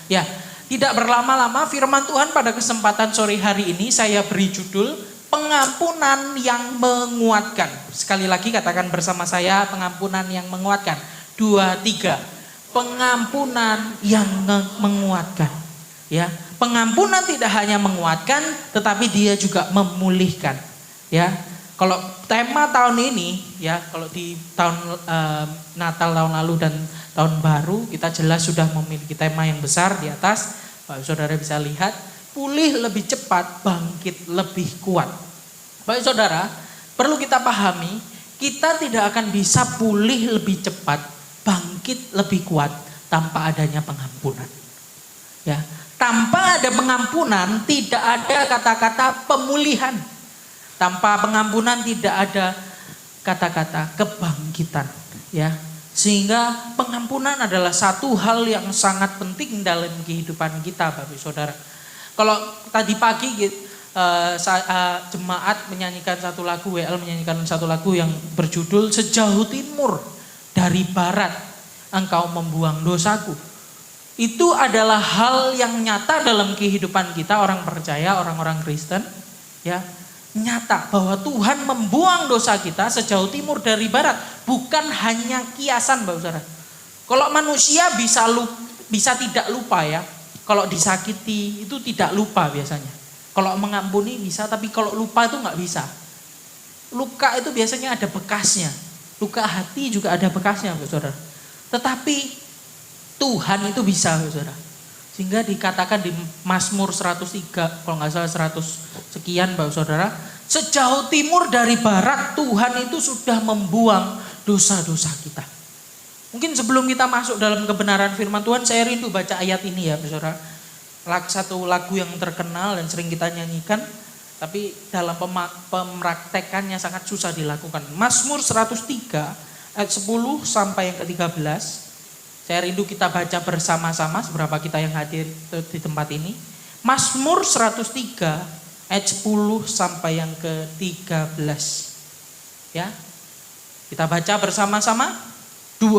Ya, tidak berlama-lama firman Tuhan pada kesempatan sore hari ini saya beri judul pengampunan yang menguatkan. Sekali lagi katakan bersama saya, pengampunan yang menguatkan. 2, 3. Pengampunan yang menguatkan. Ya, pengampunan tidak hanya menguatkan, tetapi dia juga memulihkan. Ya, kalau tema tahun ini, ya, kalau di tahun Natal tahun lalu dan tahun baru kita jelas sudah memiliki tema yang besar di atas. Bapak Saudara bisa lihat, pulih lebih cepat, bangkit lebih kuat. Bapak Saudara, perlu kita pahami, kita tidak akan bisa pulih lebih cepat, bangkit lebih kuat tanpa adanya pengampunan. Ya, tanpa ada pengampunan tidak ada kata-kata pemulihan. Tanpa pengampunan tidak ada kata-kata kebangkitan, ya. Sehingga pengampunan adalah satu hal yang sangat penting dalam kehidupan kita, Bapak Saudara. Kalau tadi pagi jemaat menyanyikan satu lagu, WL menyanyikan satu lagu yang berjudul Sejauh Timur dari Barat Engkau Membuang Dosaku. Itu adalah hal yang nyata dalam kehidupan kita, orang percaya, orang-orang Kristen, ya. Nyata bahwa Tuhan membuang dosa kita sejauh timur dari barat, bukan hanya kiasan, Bapak Saudara. Kalau manusia bisa tidak lupa, ya. Kalau disakiti itu tidak lupa biasanya. Kalau mengampuni bisa, tapi kalau lupa itu nggak bisa. Luka itu biasanya ada bekasnya. Luka hati juga ada bekasnya, Bapak Saudara. Tetapi Tuhan itu bisa, Bapak Saudara. Sehingga dikatakan di Mazmur 103, kalau nggak salah 100 sekian, Bapak Saudara, sejauh timur dari barat Tuhan itu sudah membuang dosa-dosa kita. Mungkin sebelum kita masuk dalam kebenaran firman Tuhan, saya rindu baca ayat ini, ya, Bapak Saudara. Satu lagu yang terkenal dan sering kita nyanyikan, tapi dalam pemraktekannya sangat susah dilakukan. Mazmur 103 ayat 10 sampai yang ke-13. Saya rindu kita baca bersama-sama seberapa kita yang hadir di tempat ini. Mazmur 103 ayat 10 sampai yang ke-13. Ya. Kita baca bersama-sama. 2,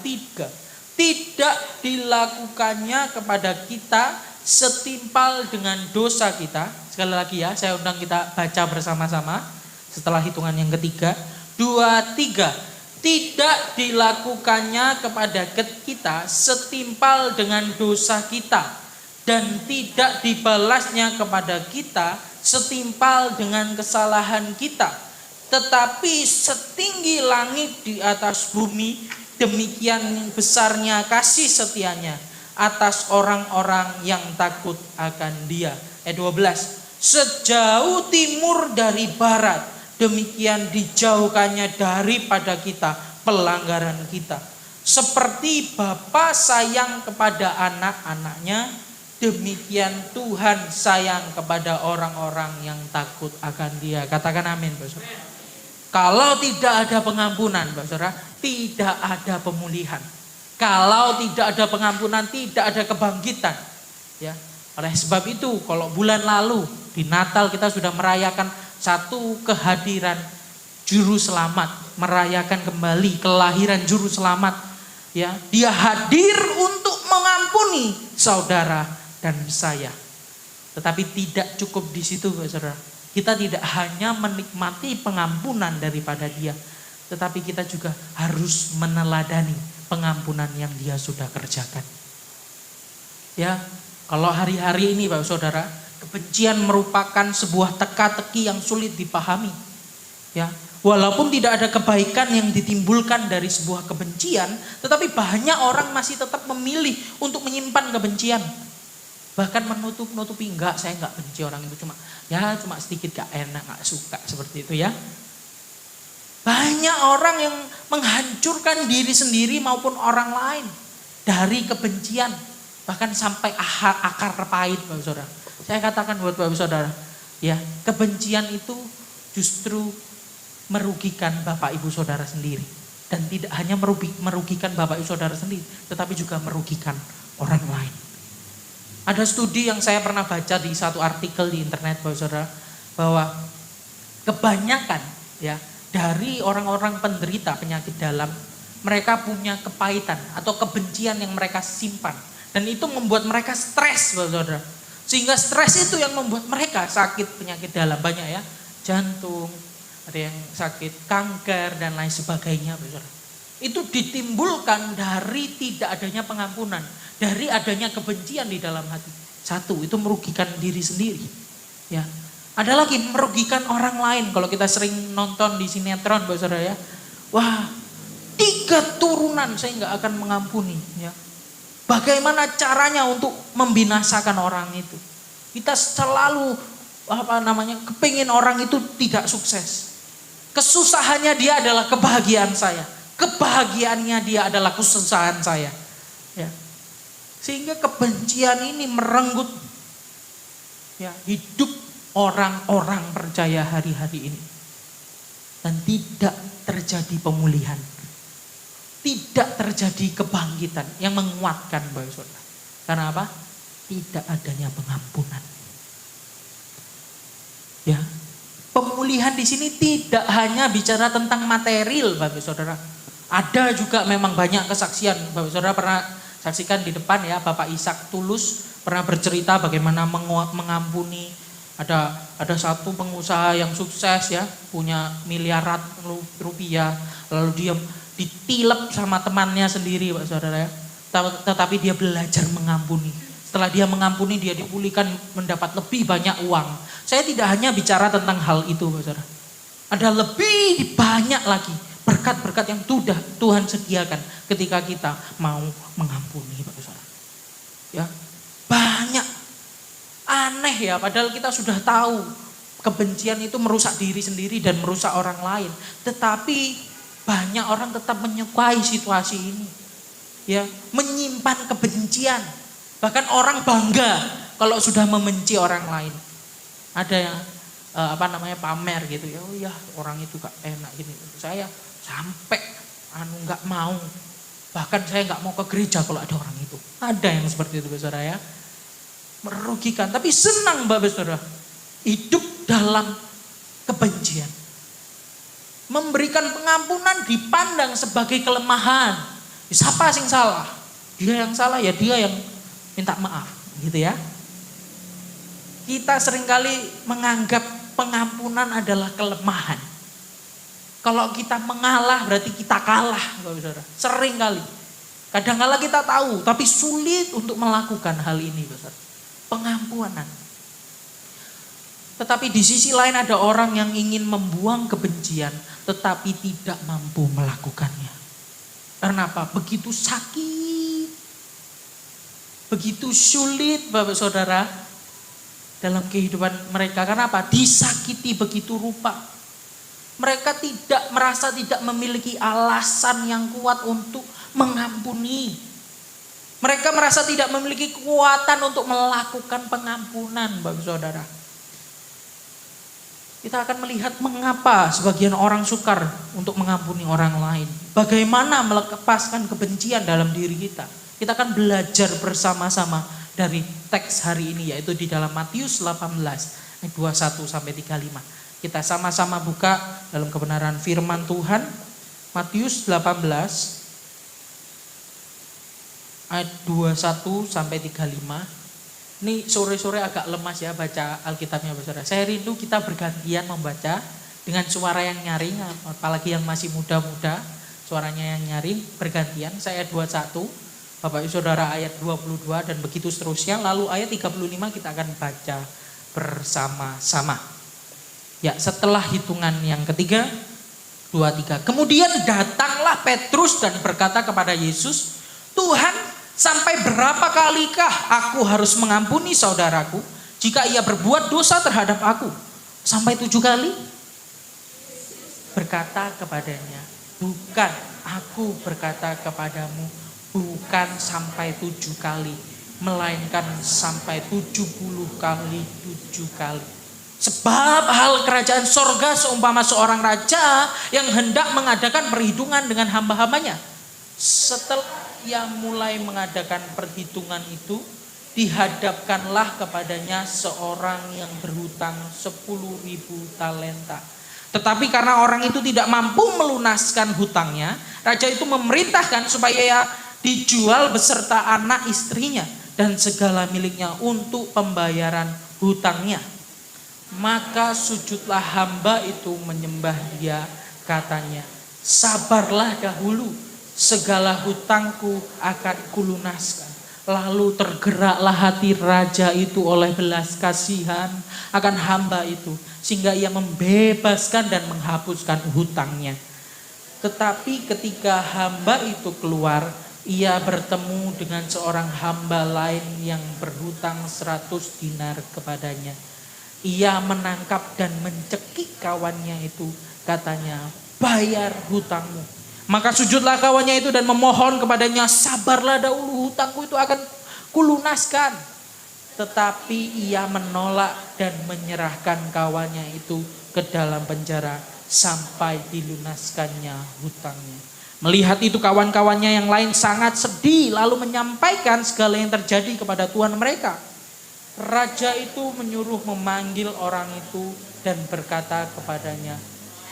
3. Tidak dilakukannya kepada kita setimpal dengan dosa kita. Sekali lagi, ya, saya undang kita baca bersama-sama setelah hitungan yang ketiga. 2, 3. Tidak dilakukannya kepada kita setimpal dengan dosa kita, dan tidak dibalasnya kepada kita setimpal dengan kesalahan kita. Tetapi setinggi langit di atas bumi, demikian besarnya kasih setianya atas orang-orang yang takut akan Dia. Ayat 12. Sejauh timur dari barat, demikian dijauhkannya daripada kita pelanggaran kita. Seperti Bapa sayang kepada anak-anaknya, demikian Tuhan sayang kepada orang-orang yang takut akan Dia. Katakan amin, Bapak Saudara. Kalau tidak ada pengampunan, Bapak Saudara, tidak ada pemulihan. Kalau tidak ada pengampunan, tidak ada kebangkitan. Ya. Oleh sebab itu, kalau bulan lalu di Natal kita sudah merayakan satu kehadiran juru selamat, merayakan kembali kelahiran juru selamat, ya. Dia hadir untuk mengampuni saudara dan saya. Tetapi tidak cukup di situ, Saudara. Kita tidak hanya menikmati pengampunan daripada Dia, tetapi kita juga harus meneladani pengampunan yang Dia sudah kerjakan. Ya, kalau hari-hari ini, Bapak Saudara, kebencian merupakan sebuah teka-teki yang sulit dipahami. Ya, walaupun tidak ada kebaikan yang ditimbulkan dari sebuah kebencian, tetapi banyak orang masih tetap memilih untuk menyimpan kebencian. Bahkan menutup-nutupi, enggak, saya enggak benci orang itu, cuma sedikit gak enak, gak suka, seperti itu, ya. Banyak orang yang menghancurkan diri sendiri maupun orang lain dari kebencian, bahkan sampai akar pahit, Bapak Saudara. Saya katakan buat Bapak Saudara, ya, kebencian itu justru merugikan Bapak Ibu Saudara sendiri, dan tidak hanya merugikan Bapak Ibu Saudara sendiri, tetapi juga merugikan orang lain. Ada studi yang saya pernah baca di satu artikel di internet, Bapak Saudara, bahwa kebanyakan, ya, dari orang-orang penderita penyakit dalam, mereka punya kepahitan atau kebencian yang mereka simpan Dan itu membuat mereka stres, saudara. Sehingga stres itu yang membuat mereka sakit penyakit dalam banyak ya. Jantung, ada yang sakit kanker dan lain sebagainya, saudara. Itu ditimbulkan dari tidak adanya pengampunan, dari adanya kebencian di dalam hati. Satu, itu merugikan diri sendiri. Ya. Ada lagi merugikan orang lain. Kalau kita sering nonton di sinetron, saudara ya. Wah, 3 turunan saya nggak akan mengampuni, ya. Bagaimana caranya untuk membinasakan orang itu? Kita selalu kepingin orang itu tidak sukses. Kesusahannya dia adalah kebahagiaan saya. Kebahagiaannya dia adalah kesusahan saya. Ya. Sehingga kebencian ini merenggut ya, hidup orang-orang percaya hari-hari ini. Dan tidak terjadi pemulihan. Tidak terjadi kebangkitan yang menguatkan Bapak Saudara. Karena apa? Tidak adanya pengampunan. Ya. Pemulihan di sini tidak hanya bicara tentang material Bapak Saudara. Ada juga memang banyak kesaksian. Bapak Saudara pernah saksikan di depan ya, Bapak Ishak Tulus pernah bercerita bagaimana mengampuni. Ada satu pengusaha yang sukses ya, punya miliaran rupiah, lalu dia ditilep sama temannya sendiri Pak Saudara ya. Tetapi dia belajar mengampuni. Setelah dia mengampuni, dia dipulihkan mendapat lebih banyak uang. Saya tidak hanya bicara tentang hal itu Pak Saudara. Ada lebih banyak lagi berkat-berkat yang sudah Tuhan sediakan ketika kita mau mengampuni Pak Saudara. Ya, banyak. Aneh ya, padahal kita sudah tahu kebencian itu merusak diri sendiri dan merusak orang lain. Tetapi banyak orang tetap menyukai situasi ini. Ya, menyimpan kebencian. Bahkan orang bangga kalau sudah membenci orang lain. Ada yang pamer gitu ya. Oh ya, orang itu gak enak gini. Saya sampai nggak mau. Bahkan saya nggak mau ke gereja kalau ada orang itu. Ada yang seperti itu Saudara ya. Merugikan, tapi senang Bapak Saudara. Hidup dalam kebencian. Memberikan pengampunan dipandang sebagai kelemahan. Siapa sing salah? Dia yang salah ya dia yang minta maaf, gitu ya. Kita seringkali menganggap pengampunan adalah kelemahan. Kalau kita mengalah berarti kita kalah, Bapak Saudara. Seringkali. Kadang-kala kita tahu, tapi sulit untuk melakukan hal ini, Bapak Saudara. Pengampunan. Tetapi di sisi lain ada orang yang ingin membuang kebencian tetapi tidak mampu melakukannya. Karena apa? Begitu sakit, begitu sulit Bapak Saudara dalam kehidupan mereka. Karena apa? Disakiti begitu rupa. Mereka tidak memiliki alasan yang kuat untuk mengampuni. Mereka merasa tidak memiliki kekuatan untuk melakukan pengampunan, Bapak Saudara. Kita akan melihat mengapa sebagian orang sukar untuk mengampuni orang lain. Bagaimana melepaskan kebencian dalam diri kita. Kita akan belajar bersama-sama dari teks hari ini, yaitu di dalam Matius 18 ayat 21 sampai 35. Kita sama-sama buka dalam kebenaran firman Tuhan. Matius 18 ayat 21 sampai 35. Ini sore-sore agak lemas ya baca Alkitabnya Saudara. Saya rindu kita bergantian membaca dengan suara yang nyaring, apalagi yang masih muda-muda, suaranya yang nyaring bergantian. Saya ayat 21, Bapak Ibu Saudara ayat 22 dan begitu seterusnya. Lalu ayat 35 kita akan baca bersama-sama. Ya, setelah hitungan yang ketiga, 2, 3. Kemudian datanglah Petrus dan berkata kepada Yesus, Tuhan, sampai berapa kalikah aku harus mengampuni saudaraku jika ia berbuat dosa terhadap aku? Sampai 7 kali? Berkata kepadanya, bukan, aku berkata kepadamu, bukan sampai 7 kali, melainkan sampai 70 kali 7 kali. Sebab hal kerajaan sorga seumpama seorang raja yang hendak mengadakan perhitungan dengan hamba-hambanya. Setelah ia mulai mengadakan perhitungan itu, dihadapkanlah kepadanya seorang yang berhutang 10.000 talenta. Tetapi karena orang itu tidak mampu melunaskan hutangnya, raja itu memerintahkan supaya dijual beserta anak istrinya dan segala miliknya untuk pembayaran hutangnya. Maka sujudlah hamba itu menyembah dia, katanya, sabarlah dahulu, segala hutangku akan kulunaskan. Lalu tergeraklah hati raja itu oleh belas kasihan akan hamba itu, sehingga ia membebaskan dan menghapuskan hutangnya. Tetapi ketika hamba itu keluar, ia bertemu dengan seorang hamba lain yang berhutang 100 dinar kepadanya. Ia menangkap dan mencekik kawannya itu, katanya, bayar hutangmu. Maka sujudlah kawannya itu dan memohon kepadanya, sabarlah dahulu, hutangku itu akan kulunaskan. Tetapi ia menolak dan menyerahkan kawannya itu ke dalam penjara sampai dilunaskannya hutangnya. Melihat itu kawan-kawannya yang lain sangat sedih, lalu menyampaikan segala yang terjadi kepada tuan mereka. Raja itu menyuruh memanggil orang itu dan berkata kepadanya,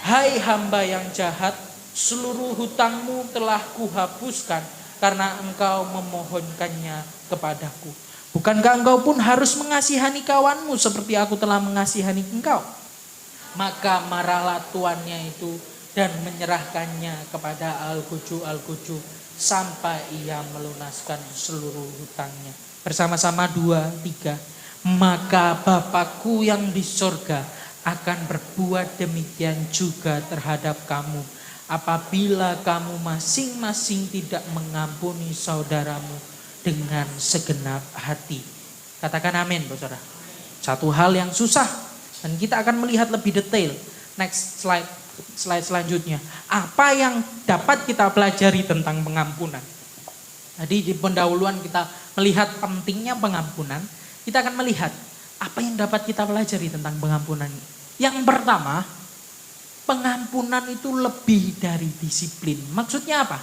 hai hamba yang jahat, seluruh hutangmu telah kuhapuskan karena engkau memohonkannya kepadaku. Bukankah engkau pun harus mengasihani kawanmu seperti aku telah mengasihani engkau? Maka marahlah tuannya itu dan menyerahkannya kepada Al-Guju sampai ia melunaskan seluruh hutangnya. Bersama-sama 2, 3. Maka Bapakku yang di sorga akan berbuat demikian juga terhadap kamu, apabila kamu masing-masing tidak mengampuni saudaramu dengan segenap hati. Katakan amin, saudara. Satu hal yang susah dan kita akan melihat lebih detail. Next slide selanjutnya. Apa yang dapat kita pelajari tentang pengampunan? Tadi di pendahuluan kita melihat pentingnya pengampunan. Kita akan melihat apa yang dapat kita pelajari tentang pengampunan. Yang pertama, pengampunan itu lebih dari disiplin. Maksudnya apa?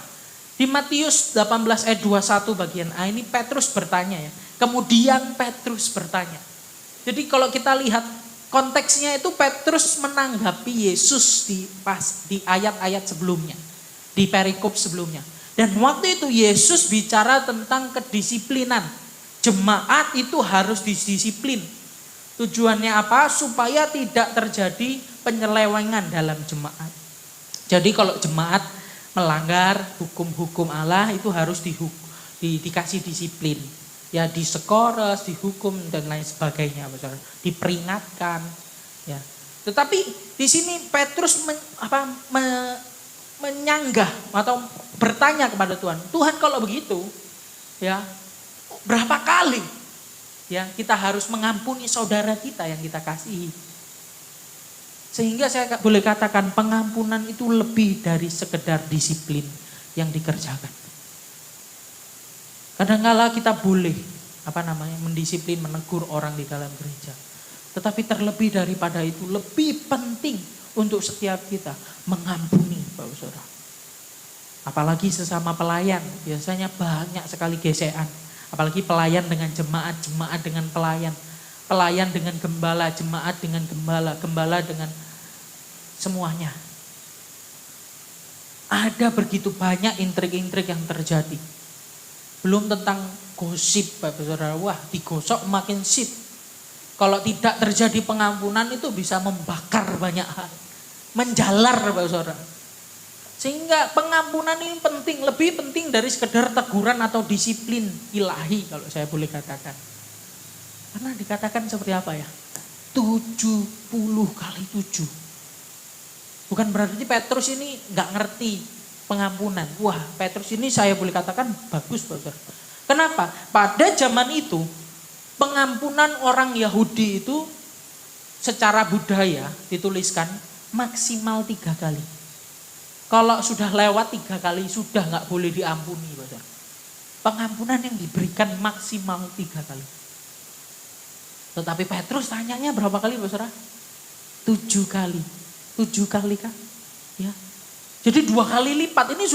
Di Matius 18 ayat 21 bagian A ini Petrus bertanya ya. Kemudian Petrus bertanya. Jadi kalau kita lihat konteksnya itu Petrus menanggapi Yesus di ayat-ayat sebelumnya. Di perikop sebelumnya. Dan waktu itu Yesus bicara tentang kedisiplinan. Jemaat itu harus didisiplin. Tujuannya apa? Supaya tidak terjadi penyelewengan dalam jemaat. Jadi kalau jemaat melanggar hukum-hukum Allah itu harus dikasih disiplin. Ya disekores, dihukum dan lain sebagainya, diperingatkan. Ya. Tetapi di sini Petrus menyanggah atau bertanya kepada Tuhan. Tuhan kalau begitu, ya berapa kali ya kita harus mengampuni saudara kita yang kita kasihi? Sehingga saya boleh katakan pengampunan itu lebih dari sekedar disiplin yang dikerjakan. Kadang-kala kita boleh mendisiplin, menegur orang di dalam gereja. Tetapi terlebih daripada itu lebih penting untuk setiap kita mengampuni, Bapak Saudara. Apalagi sesama pelayan, biasanya banyak sekali gesekan. Apalagi pelayan dengan jemaat, jemaat dengan pelayan. Pelayan dengan gembala, jemaat dengan gembala, gembala dengan semuanya. Ada begitu banyak intrik-intrik yang terjadi. Belum tentang gosip, Bapak Saudara. Wah, digosok makin sip. Kalau tidak terjadi pengampunan itu bisa membakar banyak hal. Menjalar, Bapak Saudara. Sehingga pengampunan ini penting, lebih penting dari sekedar teguran atau disiplin ilahi kalau saya boleh katakan. Karena dikatakan seperti apa ya? 70 kali 7. Bukan berarti Petrus ini gak ngerti pengampunan. Wah, Petrus ini saya boleh katakan bagus, Bapak. Kenapa? Pada zaman itu pengampunan orang Yahudi itu secara budaya dituliskan maksimal 3 kali. Kalau sudah lewat 3 kali sudah gak boleh diampuni, Bapak. Pengampunan yang diberikan maksimal 3 kali. Tetapi Petrus tanyanya berapa kali, Bapak? 7 kali. 7 kali kan? Ya. Jadi 2 kali lipat. Ini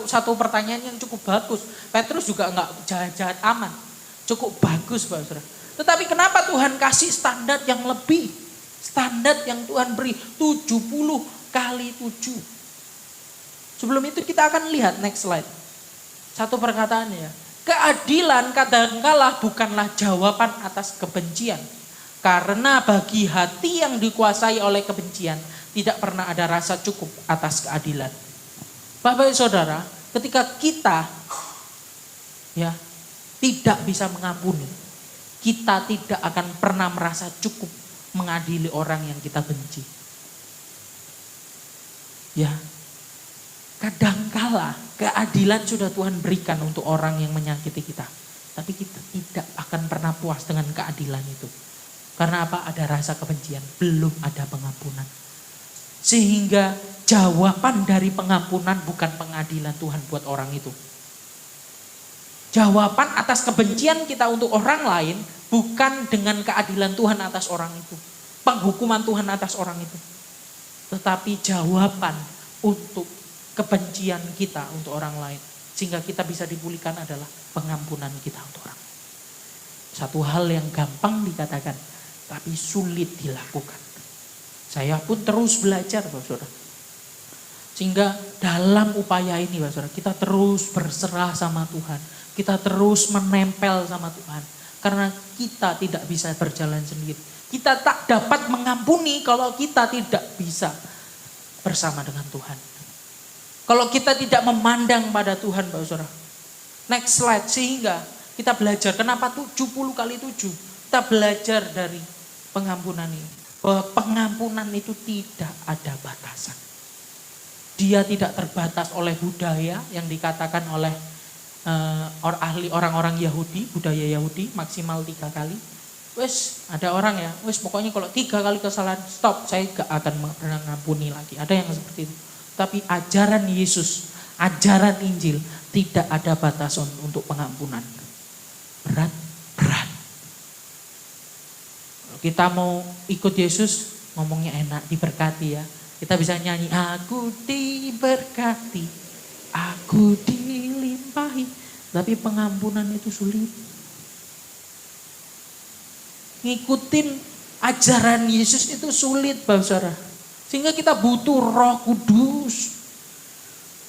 satu pertanyaan yang cukup bagus. Petrus juga gak jahat-jahat aman. Cukup bagus, Bapak. Tetapi kenapa Tuhan kasih standar yang lebih? Standar yang Tuhan beri 70 kali 7. Sebelum itu kita akan lihat next slide. Satu perkataan ya. Keadilan kadangkala bukanlah jawaban atas kebencian. Karena bagi hati yang dikuasai oleh kebencian, tidak pernah ada rasa cukup atas keadilan. Bapak Ibu Saudara, ketika kita ya tidak bisa mengampuni, kita tidak akan pernah merasa cukup mengadili orang yang kita benci. Ya, kadangkala keadilan sudah Tuhan berikan untuk orang yang menyakiti kita. Tapi kita tidak akan pernah puas dengan keadilan itu. Karena apa? Ada rasa kebencian, belum ada pengampunan. Sehingga jawaban dari pengampunan bukan pengadilan Tuhan buat orang itu. Jawaban atas kebencian kita untuk orang lain bukan dengan keadilan Tuhan atas orang itu. Penghukuman Tuhan atas orang itu. Tetapi jawaban untuk kebencian kita untuk orang lain. Sehingga kita bisa dipulihkan adalah pengampunan kita untuk orang. Satu hal yang gampang dikatakan, tapi sulit dilakukan. Saya pun terus belajar, Bapak Saudara. Sehingga dalam upaya ini, Bapak Saudara, kita terus berserah sama Tuhan. Kita terus menempel sama Tuhan. Karena kita tidak bisa berjalan sendiri. Kita tak dapat mengampuni kalau kita tidak bisa bersama dengan Tuhan. Kalau kita tidak memandang pada Tuhan, Bapak Saudara. Next slide, sehingga kita belajar kenapa 70 kali 7. Kita belajar dari pengampunan ini. Bahwa pengampunan itu tidak ada batasan. Dia tidak terbatas oleh budaya yang dikatakan oleh ahli orang-orang Yahudi, budaya Yahudi maksimal 3 kali. Wes ada orang ya, wes pokoknya kalau 3 kali kesalahan stop, saya gak akan pernah ngampuni lagi. Ada yang seperti itu. Tapi ajaran Yesus, ajaran Injil tidak ada batasan untuk pengampunan. Berat. Kalau kita mau ikut Yesus, ngomongnya enak, diberkati ya. Kita bisa nyanyi, aku diberkati, aku dilimpahi. Tapi pengampunan itu sulit. Ngikutin ajaran Yesus itu sulit, Bapak Saudara. Sehingga kita butuh Roh Kudus.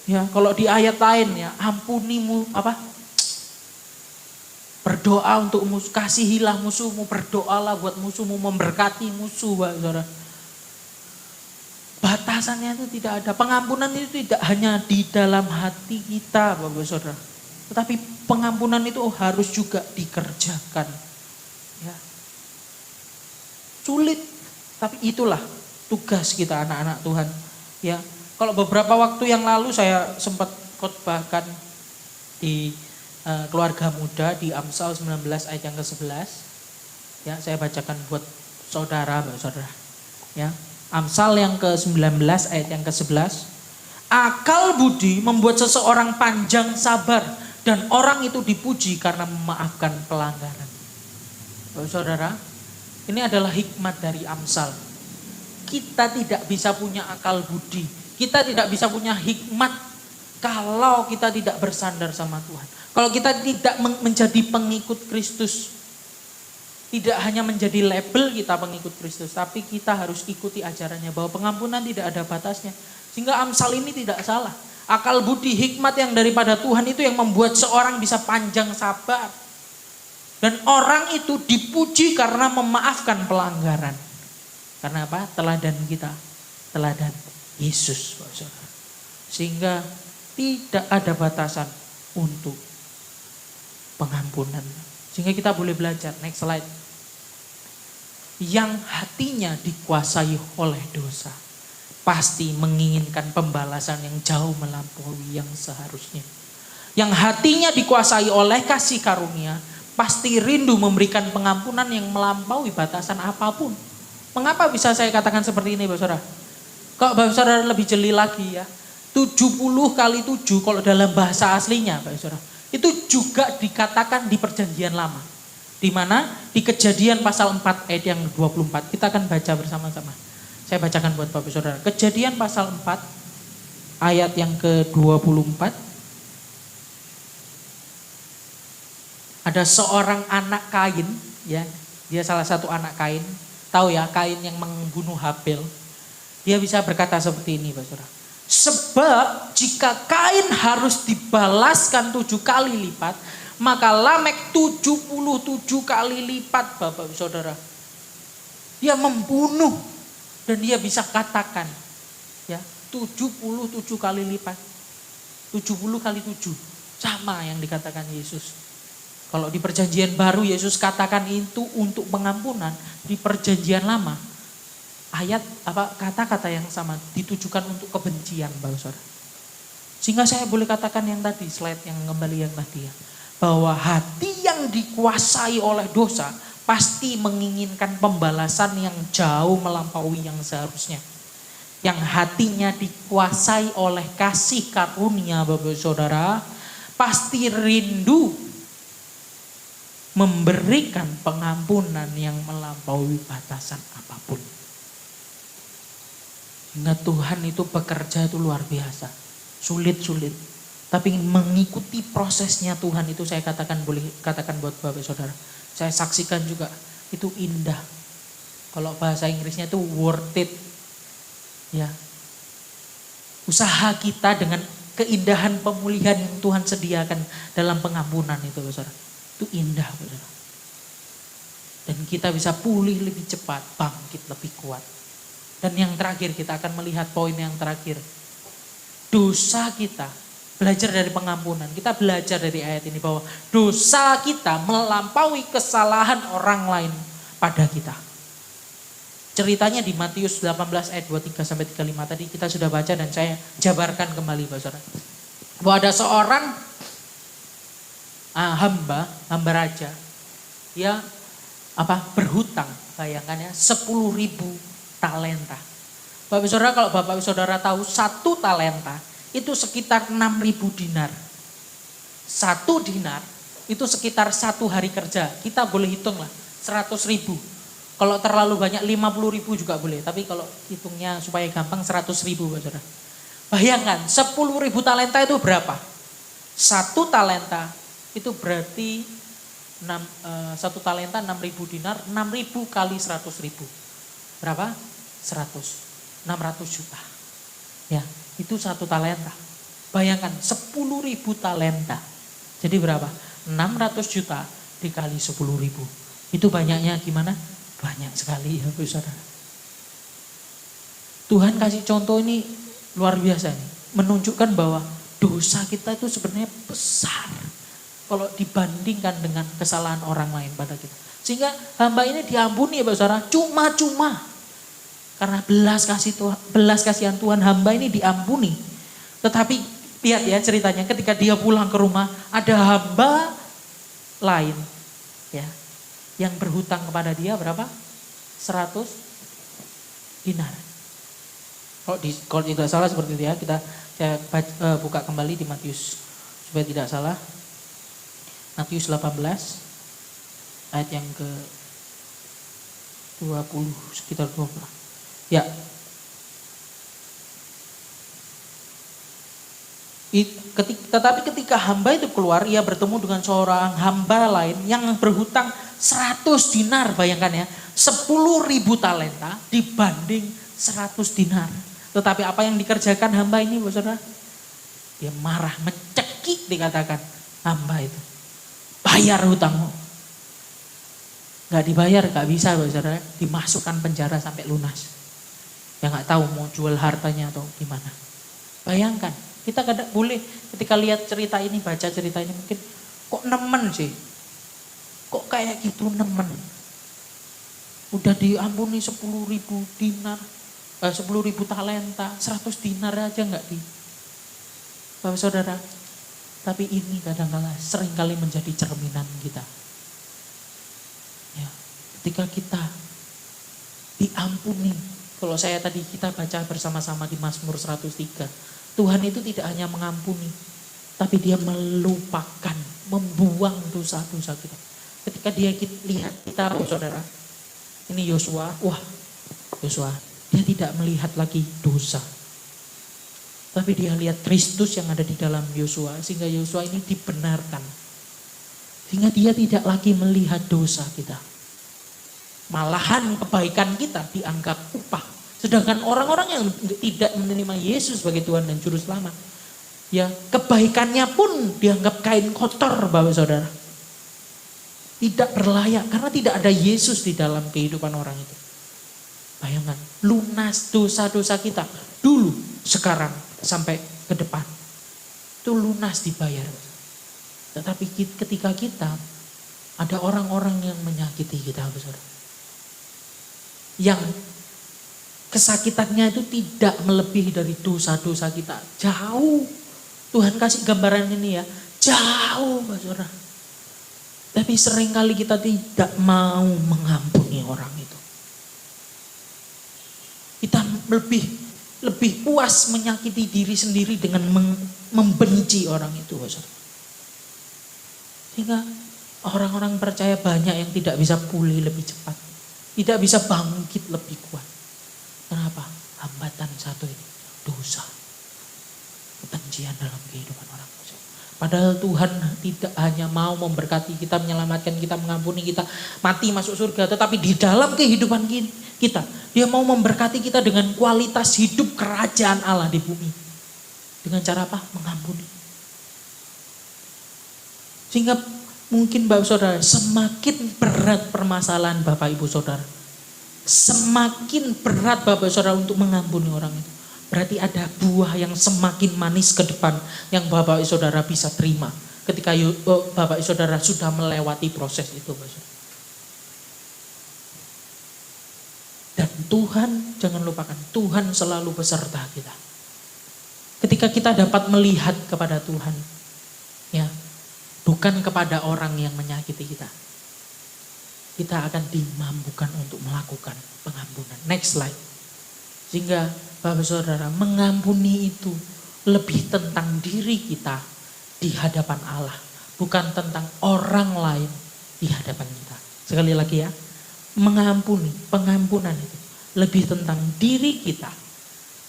Ya, kalau di ayat lain ya, ampunimu berdoa untuk musuh, kasihilah musuhmu, berdoalah buat musuhmu, memberkati musuh, Bapak Saudara. Batasannya itu tidak ada. Pengampunan itu tidak hanya di dalam hati kita, Bapak Saudara. Tetapi pengampunan itu harus juga dikerjakan. Ya. Sulit, tapi itulah tugas kita anak-anak Tuhan. Ya, kalau beberapa waktu yang lalu saya sempat khotbahkan di keluarga muda di Amsal 19 ayat yang ke-11. Ya, saya bacakan buat saudara, Bapak Saudara. Ya, Amsal yang ke-19 ayat yang ke-11. Akal budi membuat seseorang panjang sabar dan orang itu dipuji karena memaafkan pelanggaran. Bapak Saudara, ini adalah hikmat dari Amsal. Kita tidak bisa punya akal budi. Kita tidak bisa punya hikmat kalau kita tidak bersandar sama Tuhan. Kalau kita tidak menjadi pengikut Kristus. Tidak hanya menjadi label kita pengikut Kristus. Tapi kita harus ikuti ajarannya. Bahwa pengampunan tidak ada batasnya. Sehingga Amsal ini tidak salah. Akal budi, hikmat yang daripada Tuhan itu yang membuat seorang bisa panjang sabar. Dan orang itu dipuji karena memaafkan pelanggaran. Karena apa? Teladan kita. Teladan Yesus. Sehingga tidak ada batasan untuk pengampunan. Sehingga kita boleh belajar. Next slide. Yang hatinya dikuasai oleh dosa. Pasti menginginkan pembalasan yang jauh melampaui yang seharusnya. Yang hatinya dikuasai oleh kasih karunia. Pasti rindu memberikan pengampunan yang melampaui batasan apapun. Mengapa bisa saya katakan seperti ini, Bapak Saudara? Kalau Bapak Saudara lebih jeli lagi ya. 70 kali 7 kalau dalam bahasa aslinya, Bapak Saudara. Itu juga dikatakan di perjanjian lama. Di mana? Di Kejadian pasal 4 ayat yang 24. Kita akan baca bersama-sama. Saya bacakan buat Bapak Saudara. Kejadian pasal 4 ayat yang ke-24. Ada seorang anak Kain, ya. Dia salah satu anak Kain. Tahu ya, Kain yang membunuh Habel. Dia bisa berkata seperti ini, Bapak Saudara. Sebab jika Kain harus dibalaskan 7 kali lipat, maka Lamek 77 kali lipat, Bapak Saudara. Dia membunuh dan dia bisa katakan ya 77 kali lipat. 70 kali 7 sama yang dikatakan Yesus. Kalau di perjanjian baru Yesus katakan itu untuk pengampunan, di perjanjian lama ayat kata-kata yang sama ditujukan untuk kebencian, Bapak Saudara. Sehingga saya boleh katakan yang tadi, slide yang kembali yang tadi ya, bahwa hati yang dikuasai oleh dosa pasti menginginkan pembalasan yang jauh melampaui yang seharusnya. Yang hatinya dikuasai oleh kasih karunia, Bapak Saudara, pasti rindu memberikan pengampunan yang melampaui batasan apapun. Hingga Tuhan itu bekerja itu luar biasa. Sulit-sulit. Tapi mengikuti prosesnya Tuhan itu saya boleh katakan buat Bapak Saudara. Saya saksikan juga itu indah. Kalau bahasa Inggrisnya itu worth it. Ya. Usaha kita dengan keindahan pemulihan yang Tuhan sediakan dalam pengampunan itu, Saudara. Itu indah, Saudara. Dan kita bisa pulih lebih cepat, bangkit lebih kuat. Dan yang terakhir kita akan melihat poin yang terakhir. Dosa kita, belajar dari pengampunan. Kita belajar dari ayat ini bahwa dosa kita melampaui kesalahan orang lain pada kita. Ceritanya di Matius 18 ayat 23 sampai 35 tadi kita sudah baca dan saya jabarkan kembali, Bapak Saudara. Bahwa ada seorang hamba raja. Dia berhutang, bayangkan ya, 10.000 talenta. Bapak Saudara, kalau Bapak Saudara tahu 1 talenta itu sekitar 6.000 dinar. 1 dinar itu sekitar 1 hari kerja. Kita boleh hitung lah 100.000. Kalau terlalu banyak 50.000 juga boleh. Tapi kalau hitungnya supaya gampang 100.000, Bapak Saudara. Bayangkan 10.000 talenta itu berapa? 1 talenta itu berarti 1 talenta 6.000 dinar, 6.000 kali 100.000. Berapa? 600 juta. Ya, itu 1 talenta. Bayangkan 10.000 talenta. Jadi berapa? 600 juta dikali 10.000. Itu banyaknya gimana? Banyak sekali ya, Saudara. Tuhan kasih contoh ini luar biasa nih. Menunjukkan bahwa dosa kita itu sebenarnya besar kalau dibandingkan dengan kesalahan orang lain pada kita. Sehingga hamba ini diampuni ya, Bapak Saudara, cuma-cuma. Karena belas kasihan Tuhan, hamba ini diampuni. Tetapi lihat ya ceritanya, ketika dia pulang ke rumah, ada hamba lain ya yang berhutang kepada dia berapa? 100 dinar. Kalau tidak salah seperti itu ya, saya buka kembali di Matius supaya tidak salah. Matius 18 ayat yang ke 20, sekitar 20. Ya. Tetapi ketika hamba itu keluar, ia bertemu dengan seorang hamba lain yang berhutang 100 dinar, bayangkan ya. 10.000 talenta dibanding 100 dinar. Tetapi apa yang dikerjakan hamba ini, Bapak Saudara? Dia marah, mencekik dikatakan hamba itu. Bayar hutangmu. Gak dibayar, gak bisa, Bapak Saudara, dimasukkan penjara sampai lunas. Ya gak tahu mau jual hartanya atau gimana. Bayangkan, kita kadang boleh ketika lihat cerita ini, baca cerita ini mungkin kok nemen sih. Kok kayak gitu nemen. Udah diampuni 10.000 dinar, 10.000 talenta, 100 dinar aja gak di. Bapak Saudara, tapi ini kadang-kadang seringkali menjadi cerminan kita. Ya, ketika kita diampuni, kalau saya tadi kita baca bersama-sama di Mazmur 103, Tuhan itu tidak hanya mengampuni, tapi dia melupakan, membuang dosa-dosa kita. Ketika dia lihat kita, Saudara, ini Yosua, dia tidak melihat lagi dosa. Tapi dia lihat Kristus yang ada di dalam Yosua, sehingga Yosua ini dibenarkan. Sehingga dia tidak lagi melihat dosa kita. Malahan kebaikan kita dianggap upah. Sedangkan orang-orang yang tidak menerima Yesus sebagai Tuhan dan Juru Selamat, ya kebaikannya pun dianggap kain kotor, Bapak Saudara. Tidak berlayak karena tidak ada Yesus di dalam kehidupan orang itu. Bayangkan, lunas dosa-dosa kita dulu, sekarang, sampai ke depan. Itu lunas dibayar. Tetapi ketika kita ada orang-orang yang menyakiti kita, Bapak Saudara, yang kesakitannya itu tidak melebihi dari dosa-dosa kita. Jauh. Tuhan kasih gambaran ini ya. Jauh, Bapak Saudara. Tapi seringkali kita tidak mau mengampuni orang itu. Kita lebih puas menyakiti diri sendiri dengan membenci orang itu, Bapak Saudara. Sehingga orang-orang percaya banyak yang tidak bisa pulih lebih cepat. Tidak bisa bangkit lebih kuat. Kenapa? Hambatan satu ini, dosa. Kebencian dalam kehidupan orang. Padahal Tuhan tidak hanya mau memberkati kita, menyelamatkan kita, mengampuni kita, mati masuk surga. Tetapi di dalam kehidupan kita, Dia mau memberkati kita dengan kualitas hidup kerajaan Allah di bumi. Dengan cara apa? Mengampuni. Sehingga mungkin Bapak Saudara, semakin berat permasalahan Bapak Ibu Saudara, semakin berat Bapak Saudara untuk mengampuni orang itu. Berarti ada buah yang semakin manis ke depan yang Bapak Saudara bisa terima ketika Bapak Saudara sudah melewati proses itu, Bapak Saudara. Dan Tuhan, jangan lupakan, Tuhan selalu beserta kita. Ketika kita dapat melihat kepada Tuhan, ya, bukan kepada orang yang menyakiti kita, kita akan dimampukan untuk melakukan pengampunan. Next slide. Sehingga Bapak Saudara, mengampuni itu lebih tentang diri kita di hadapan Allah, bukan tentang orang lain di hadapan kita. Sekali lagi ya, mengampuni, pengampunan itu lebih tentang diri kita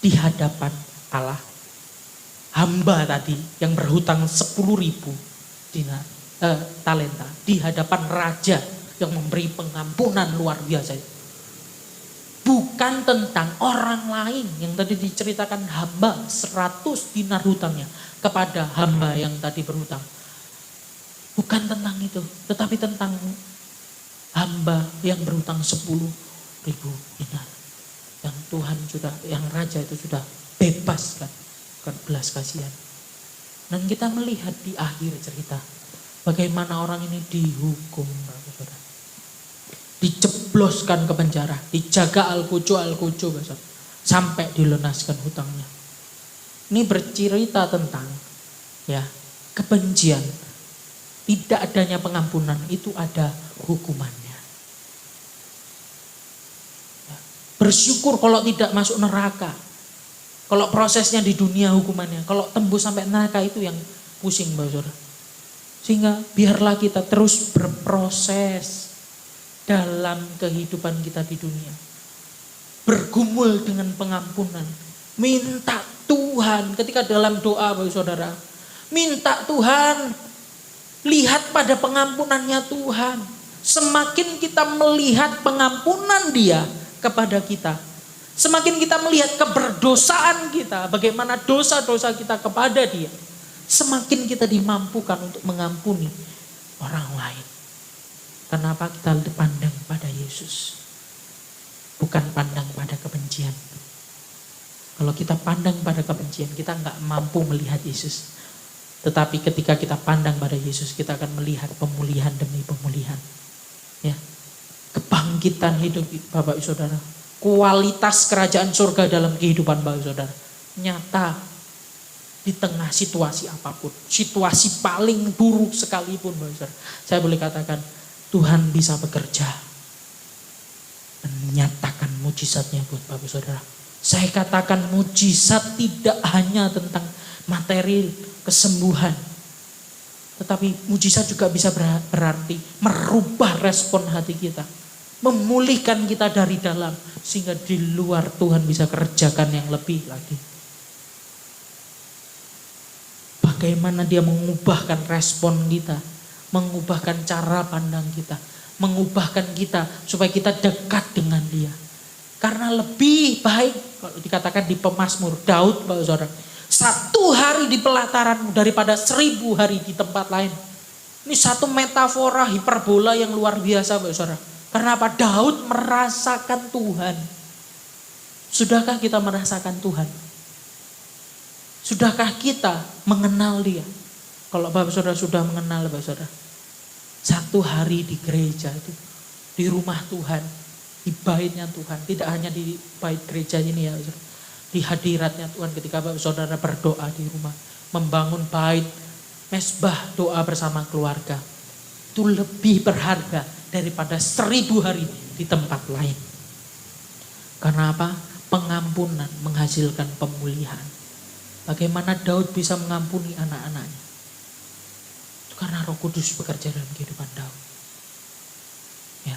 di hadapan Allah. Hamba tadi yang berhutang 10.000 talenta di hadapan raja yang memberi pengampunan luar biasa itu. Bukan tentang orang lain yang tadi diceritakan, hamba 100 dinar hutangnya kepada hamba yang tadi berhutang. Bukan tentang itu, tetapi tentang hamba yang berhutang 10.000 dinar. Yang Tuhan sudah, yang raja itu sudah bebaskan ke belas kasihan. Dan kita melihat di akhir cerita bagaimana orang ini dihukum, Bapak Saudara. Dicebloskan ke penjara, dijaga al-kucu sampai dilunaskan hutangnya. Ini bercerita tentang ya kebencian, tidak adanya pengampunan, itu ada hukumannya. Ya, bersyukur kalau tidak masuk neraka, kalau prosesnya di dunia hukumannya, kalau tembus sampai neraka itu yang pusing, Bapak Saudara. Sehingga biarlah kita terus berproses dalam kehidupan kita di dunia. Bergumul dengan pengampunan. Minta Tuhan ketika dalam doa, Bapak Saudara. Minta Tuhan, lihat pada pengampunannya Tuhan. Semakin kita melihat pengampunan Dia kepada kita, semakin kita melihat keberdosaan kita, bagaimana dosa-dosa kita kepada Dia, semakin kita dimampukan untuk mengampuni orang lain. Kenapa kita pandang pada Yesus? Bukan pandang pada kebencian. Kalau kita pandang pada kebencian, kita nggak mampu melihat Yesus. Tetapi ketika kita pandang pada Yesus, kita akan melihat pemulihan demi pemulihan. Ya, kebangkitan hidup Bapak Saudara. Kualitas kerajaan surga dalam kehidupan Bapak Saudara. Nyata di tengah situasi apapun. Situasi paling buruk sekalipun, Bapak Saudara. Saya boleh katakan, Tuhan bisa bekerja dan menyatakan mujizatnya buat Bapak Saudara. Saya katakan mujizat tidak hanya tentang materi kesembuhan, tetapi mujizat juga bisa berarti merubah respon hati kita, memulihkan kita dari dalam, sehingga di luar Tuhan bisa kerjakan yang lebih lagi. Bagaimana Dia mengubahkan respon kita, mengubahkan cara pandang kita, mengubahkan kita supaya kita dekat dengan Dia. Karena lebih baik kalau dikatakan di Pemazmur Daud, Bapak Saudara, 1 hari di pelataranmu daripada 1000 hari di tempat lain. Ini satu metafora hiperbola yang luar biasa, Bapak Saudara. Karena apa? Daud merasakan Tuhan. Sudahkah kita merasakan Tuhan? Sudahkah kita mengenal Dia? Kalau Bapak Saudara sudah mengenal, Bapak Saudara, 1 hari di gereja itu, di rumah Tuhan, di baitnya Tuhan, tidak hanya di bait gereja ini ya, di hadiratnya Tuhan ketika Bapak Saudara berdoa di rumah, membangun bait, mesbah doa bersama keluarga, itu lebih berharga daripada 1000 hari di tempat lain. Karena apa? Pengampunan menghasilkan pemulihan. Bagaimana Daud bisa mengampuni anak-anaknya? Itu karena Roh Kudus bekerja dalam kehidupan Daud. Ya,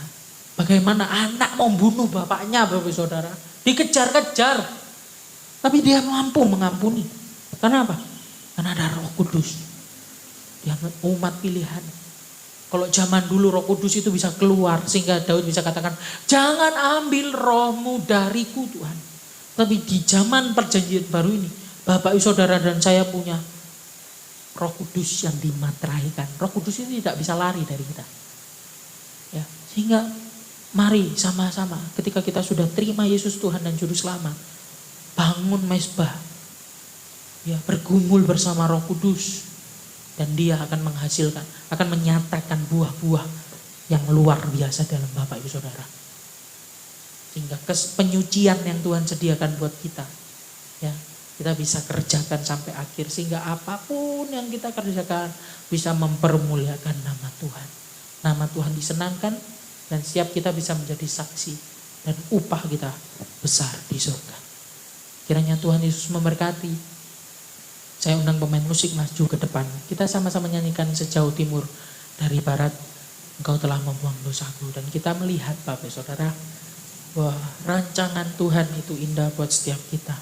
bagaimana anak mau bunuh bapaknya, Bapak Saudara, dikejar-kejar, tapi dia mampu mengampuni. Karena apa? Karena ada Roh Kudus. Dia umat pilihan. Kalau zaman dulu Roh Kudus itu bisa keluar sehingga Daud bisa katakan, jangan ambil rohmu dariku Tuhan. Tapi di zaman perjanjian baru ini, Bapak Saudara dan saya punya Roh Kudus yang dimateraikan. Roh Kudus ini tidak bisa lari dari kita. Ya, sehingga mari sama-sama ketika kita sudah terima Yesus Tuhan dan Juru Selamat, bangun mesbah. Ya, bergumul bersama Roh Kudus. Dan dia akan menghasilkan, akan menyatakan buah-buah yang luar biasa dalam Bapak Ibu Saudara. Sehingga penyucian yang Tuhan sediakan buat kita, ya, kita bisa kerjakan sampai akhir. Sehingga apapun yang kita kerjakan bisa mempermuliakan nama Tuhan. Nama Tuhan disenangkan dan siap kita bisa menjadi saksi. Dan upah kita besar di surga. Kiranya Tuhan Yesus memberkati. Saya undang pemain musik maju ke depan. Kita sama-sama nyanyikan sejauh timur dari barat. Engkau telah membuang dosaku. Dan kita melihat Bapak Saudara, bahwa rancangan Tuhan itu indah buat setiap kita.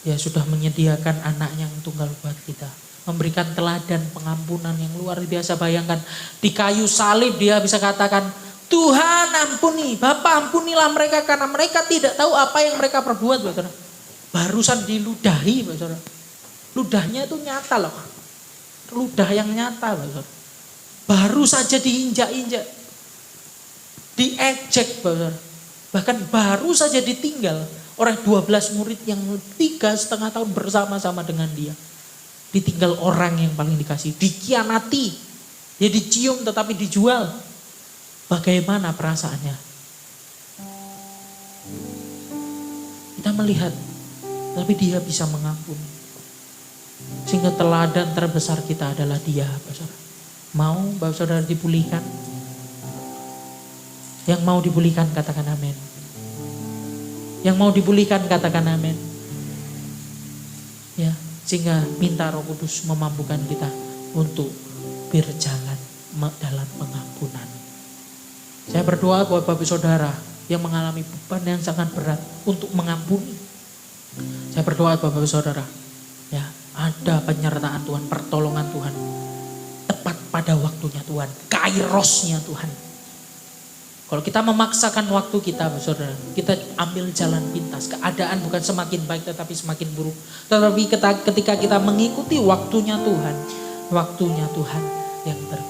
Dia sudah menyediakan anaknya yang tunggal buat kita. Memberikan teladan pengampunan yang luar biasa. Bayangkan di kayu salib dia bisa katakan, Tuhan ampuni, Bapa ampunilah mereka karena mereka tidak tahu apa yang mereka perbuat. Bapak. Barusan diludahi, Bapak Saudara. Ludahnya itu nyata loh. Ludah yang nyata, Bapak Saudara. Baru saja diinjak-injak. Diejek, Bapak Saudara. Bahkan baru saja ditinggal oleh 12 murid yang 3,5 tahun bersama-sama dengan dia. Ditinggal orang yang paling dikasih. Dikhianati. Dia dicium tetapi dijual. Bagaimana perasaannya? Kita melihat. Tapi dia bisa mengampuni. Sehingga teladan terbesar kita adalah dia, Bapak Saudara. Mau Bapak Saudara dipulihkan? Yang mau dipulihkan katakan amin. Yang mau dipulihkan katakan amin. Ya, sehingga minta Roh Kudus memampukan kita untuk berjalan dalam pengampunan. Saya berdoa buat Bapak Saudara yang mengalami beban yang sangat berat untuk mengampuni. Saya berdoa Bapak Saudara, ya, ada penyertaan Tuhan, pertolongan Tuhan. Tepat pada waktunya Tuhan, kairosnya Tuhan. Kalau kita memaksakan waktu kita, Bapak Saudara, kita ambil jalan pintas. Keadaan bukan semakin baik tetapi semakin buruk. Tetapi ketika kita mengikuti waktunya Tuhan yang berbeda.